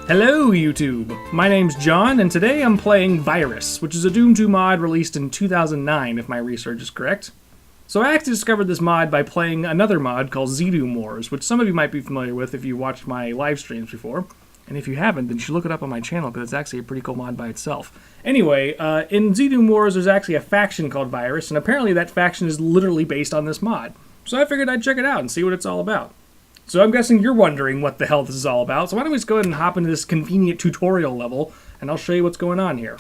Hello YouTube! My name's John, and today I'm playing Virus, which is a Doom 2 mod released in 2009, if my research is correct. So I actually discovered this mod by playing another mod called Doom Wars, which some of you might be familiar with if you watched my live streams before. And if you haven't, then you should look it up on my channel, because it's actually a pretty cool mod by itself. Anyway, in Doom Wars there's actually a faction called Virus, and apparently that faction is literally based on this mod. So I figured I'd check it out and see what it's all about. So I'm guessing you're wondering what the hell this is all about, so why don't we just go ahead and hop into this convenient tutorial level, and I'll show you what's going on here.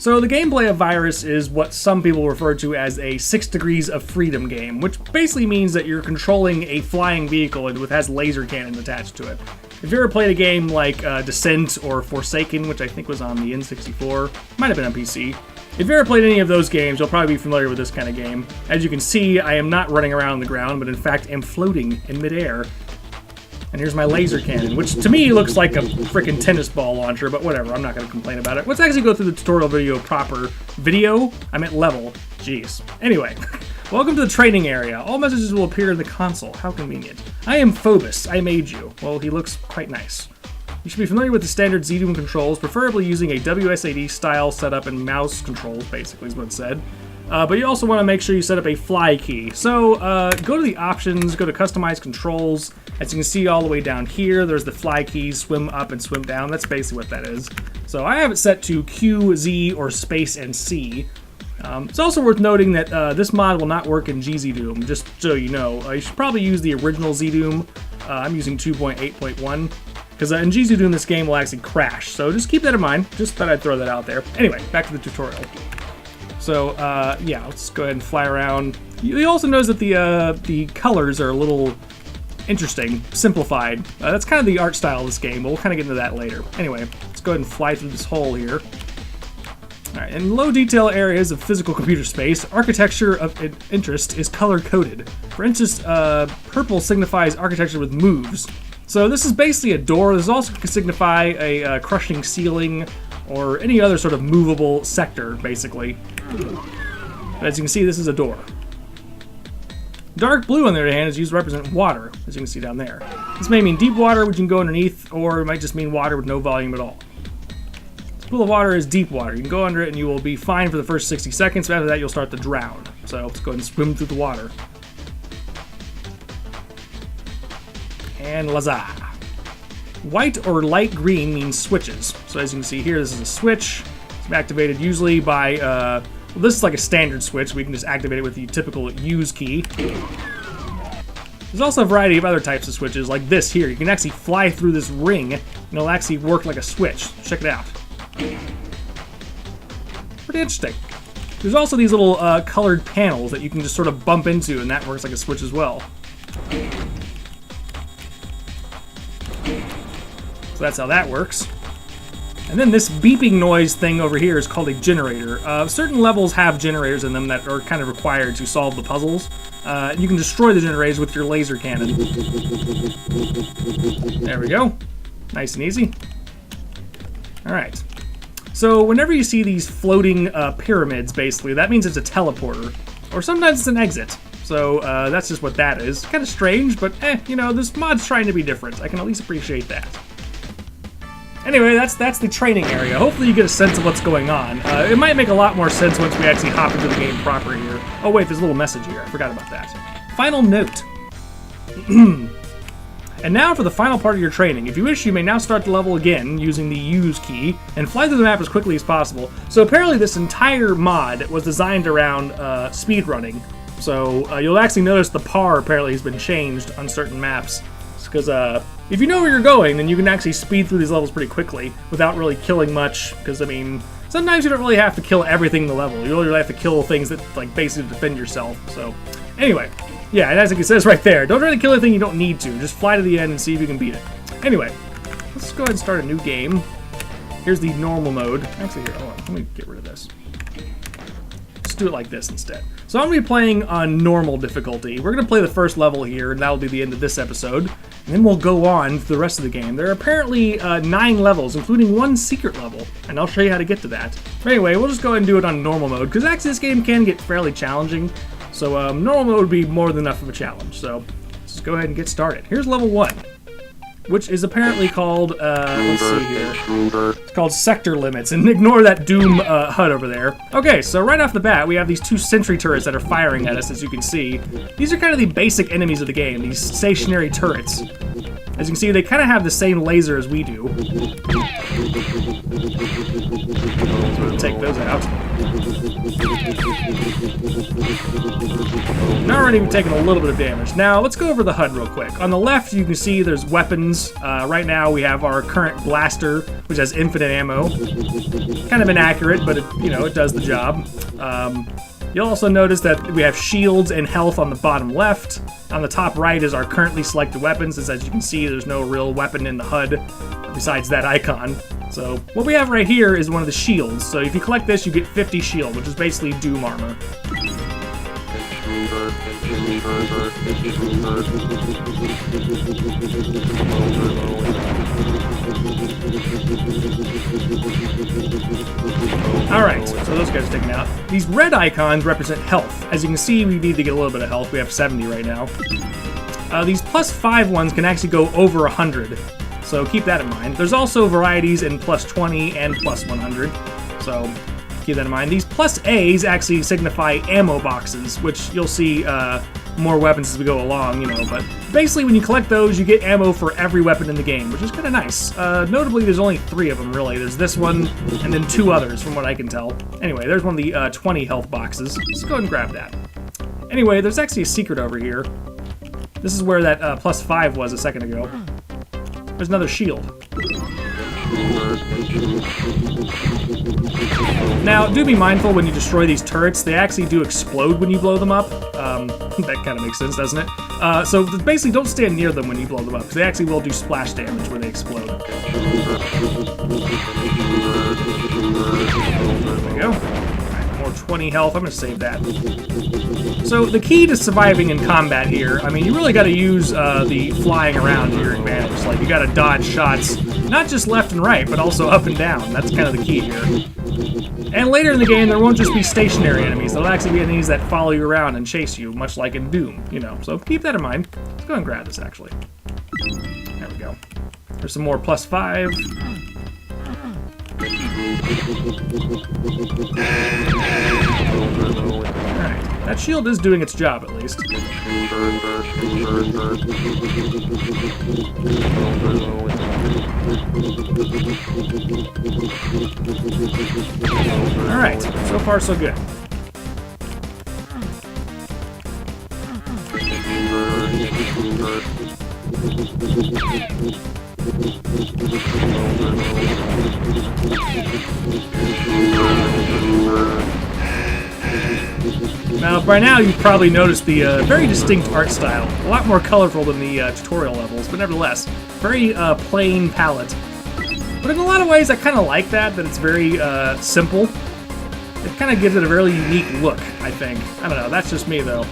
So the gameplay of Virus is what some people refer to as a 6 degrees of freedom game, which basically means that you're controlling a flying vehicle and it has laser cannon attached to it. If you ever played a game like Descent or Forsaken, which I think was on the N64, might have been on PC. If you ever played any of those games, you'll probably be familiar with this kind of game. As you can see, I am not running around the ground, but in fact am floating in midair. And here's my laser cannon, which to me looks like a freaking tennis ball launcher, but whatever, I'm not going to complain about it. Let's actually go through the tutorial video proper. Video? I meant level. Jeez. Anyway, welcome to the training area. All messages will appear in the console. How convenient. I am Phobos. I made you. Well, he looks quite nice. You should be familiar with the standard Doom controls, preferably using a WSAD style setup and mouse controls, basically is what it said. But you also want to make sure you set up a fly key. So go to the options, go to customize controls. As you can see all the way down here, there's the fly keys, swim up and swim down. That's basically what that is. So I have it set to Q, Z, or space and C. It's also worth noting that this mod will not work in GZDoom, just so you know. You should probably use the original ZDoom. I'm using 2.8.1. Because in GZDoom this game will actually crash, so just keep that in mind. Just thought I'd throw that out there. Anyway, back to the tutorial. So, yeah, let's go ahead and fly around. You also notice that the colors are a little interesting, simplified. That's kind of the art style of this game, but we'll kind of get into that later. Anyway, let's go ahead and fly through this hole here. Alright, in low detail areas of physical computer space, architecture of interest is color-coded. For instance, purple signifies architecture with moves. So this is basically a door. This also can signify a crushing ceiling or any other sort of movable sector, basically. But as you can see, this is a door. Dark blue, on the other hand, is used to represent water, as you can see down there. This may mean deep water, which you can go underneath, or it might just mean water with no volume at all. This pool of water is deep water. You can go under it and you will be fine for the first 60 seconds, but after that you'll start to drown. So let's go ahead and swim through the water. And Laza. White or light green means switches. So as you can see here, this is a switch. It's activated usually by, well, this is like a standard switch. We can just activate it with the typical use key. There's also a variety of other types of switches, like this here. You can actually fly through this ring, and it'll actually work like a switch. Check it out. Pretty interesting. There's also these little colored panels that you can just sort of bump into, and that works like a switch as well. So that's how that works. And then this beeping noise thing over here is called a generator. Certain levels have generators in them that are kind of required to solve the puzzles. You can destroy the generators with your laser cannon. There we go. Nice and easy. Alright. So whenever you see these floating pyramids, basically, that means it's a teleporter. Or sometimes it's an exit. So that's just what that is. Kind of strange, but you know, this mod's trying to be different. I can at least appreciate that. Anyway, that's the training area. Hopefully you get a sense of what's going on. It might make a lot more sense once we actually hop into the game proper here. Oh wait, there's a little message here. I forgot about that. Final note. And now for the final part of your training. If you wish, you may now start the level again using the use key and fly through the map as quickly as possible. So apparently this entire mod was designed around speedrunning. So you'll actually notice the par apparently has been changed on certain maps. Because if you know where you're going, then you can actually speed through these levels pretty quickly without really killing much. Because, I mean, sometimes you don't really have to kill everything in the level. You really have to kill things that, like, basically defend yourself. So, anyway. Yeah, and as it says right there, don't try to kill anything you don't need to. Just fly to the end and see if you can beat it. Anyway, let's go ahead and start a new game. Here's the normal mode. Actually, here, hold on. Let me get rid of this. Let's do it like this instead. So I'm going to be playing on normal difficulty. We're going to play the first level here, and that'll be the end of this episode. And then we'll go on to the rest of the game. There are apparently 9 levels, including 1 secret level, and I'll show you how to get to that. But anyway, we'll just go ahead and do it on normal mode, because actually this game can get fairly challenging. So normal mode would be more than enough of a challenge. So let's just go ahead and get started. Here's level 1. which is apparently called, let's see here. It's called Sector Limits, and ignore that Doom HUD over there. Okay, so right off the bat, we have these 2 sentry turrets that are firing at us, as you can see. These are kind of the basic enemies of the game, these stationary turrets. As you can see, they kind of have the same laser as we do. So we'll take those out. Now already we've taken a little bit of damage. Now let's go over the HUD real quick. On the left, you can see there's weapons. Right now we have our current blaster, which has infinite ammo. Kind of inaccurate, but it does the job. You'll also notice that we have shields and health on the bottom left. On the top right is our currently selected weapons, as you can see, there's no real weapon in the HUD besides that icon. So what we have right here is one of the shields. So if you collect this, you get 50 shield, which is basically Doom armor. Alright, so those guys are taken out. These red icons represent health. As you can see, we need to get a little bit of health. We have 70 right now. These +5 ones can actually go over 100. So keep that in mind. There's also varieties in +20 and +100. So keep that in mind. These +A's actually signify ammo boxes, which you'll see more weapons as we go along, but basically when you collect those, you get ammo for every weapon in the game, which is kind of nice. Notably, there's only 3 of them, really. There's this one, and then 2 others, from what I can tell. Anyway, there's one of the 20 health boxes. Let's go ahead and grab that. Anyway, there's actually a secret over here. This is where that +5 was a second ago. There's another shield. Now, do be mindful when you destroy these turrets. They actually do explode when you blow them up. That kind of makes sense, doesn't it? So basically, don't stand near them when you blow them up, because they actually will do splash damage when they explode. There we go. Alright, more 20 health. I'm going to save that. So the key to surviving in combat here, you really got to use the flying around to your advantage. Like, you got to dodge shots, not just left and right, but also up and down. That's kind of the key here. And later in the game, there won't just be stationary enemies. There'll actually be enemies that follow you around and chase you, much like in Doom, So keep that in mind. Let's go and grab this, actually. There we go. There's some more +5. Alright, that shield is doing its job, at least. Alright, so far so good. Now, by now you've probably noticed the very distinct art style. A lot more colorful than the tutorial levels, but nevertheless, very plain palette. But in a lot of ways, I kind of like that it's very simple. It kind of gives it a really unique look, I think. I don't know, that's just me, though.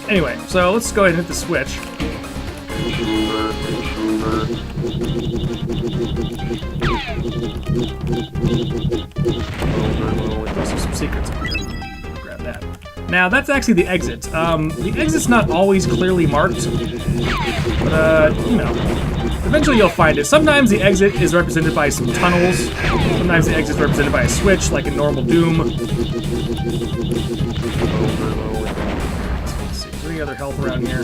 Anyway, so let's go ahead and hit the switch. Also some secrets up here. Grab that. Now, that's actually the exit. The exit's not always clearly marked, but, eventually you'll find it. Sometimes the exit is represented by some tunnels. Sometimes the exit is represented by a switch, like in normal Doom. Let's see, is there any other health around here?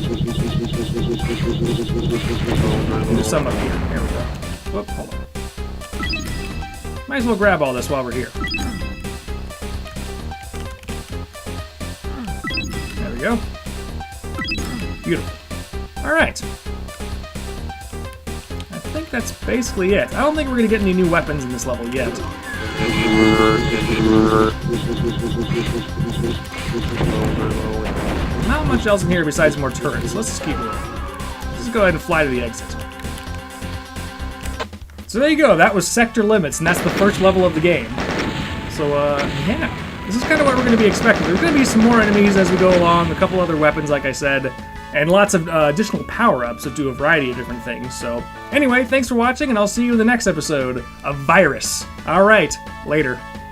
There's some up here. There we go. Whoop, hold on. Might as well grab all this while we're here. There we go. Beautiful. Alright. I think that's basically it. I don't think we're going to get any new weapons in this level yet. Not much else in here besides more turrets. Let's just keep moving. Let's just go ahead and fly to the exit. So there you go, that was Sector Limits, and that's the first level of the game. So, yeah, this is kind of what we're going to be expecting. There's going to be some more enemies as we go along, a couple other weapons, like I said, and lots of additional power-ups that do a variety of different things. So, anyway, thanks for watching, and I'll see you in the next episode of Virus. Alright, later.